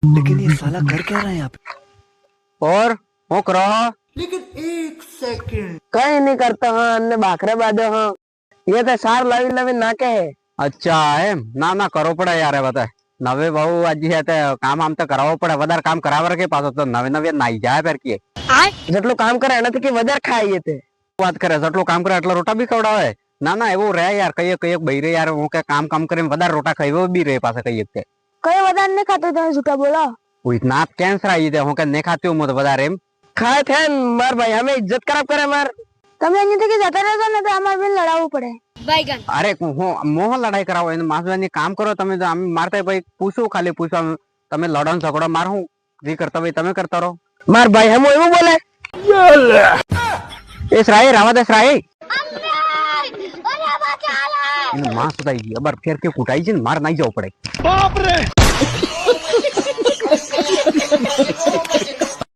लेकिन ये साला कर क्या रहा है यहाँ पे? और હું કરો? लेकिन एक सेकंड કઈ નહીં કરતો હા અને બાખરે બાંધો હા એ તો સાર લાવી લાવી નાખે હે અચ્છા એમ ના ના કરવો પડે યાર એ બધા નવે બહુ હજી હે તે કામ આમ તો કરાવવો પડે વધારે કામ કરાવવા કે પાછો તો નવે નવે નાઈ જાય ફેર કે જેટલું કામ કરે એનાથી કે વધારે ખાઈએ તે વાત કરે જેટલું કામ કરે એટલા રોટા બી ખવડાવે ના ના એવું રહે યાર કઈ કઈ બૈરે યાર હું કે કામ કરીને વધારે રોટા ખાઈ બી રહે પાસે કઈ કે કઈ વધારે નહીં ખાતો તમે જૂઠા બોલો હું ઇતના કેન્સર આવી દે હું કે નહીં ખાતી હું તો વધારે એમ ખાય છે ને માર ભાઈ અમે ઇજ્જત ખરાબ કરે માર તમે અહીંયાથી જતા રહેશો ને તો અમારે બેન લડાવવું પડે અરે હું મોહ લડાઈ કરાવો એને માસવાની કામ કરો તમે તો આમ મારતા ભાઈ પૂછું ખાલી પૂછવા તમે લડો ને ઝઘડો માર હું જે કરતા ભાઈ તમે કરતા રહો માર ભાઈ હમ એવું બોલે એ શ્રાય રાવા દે શ્રાય માં સુધાઈ ગઈ અબર ફેર કે કુટાઈ છે ને માર નાઈ જવું પડે.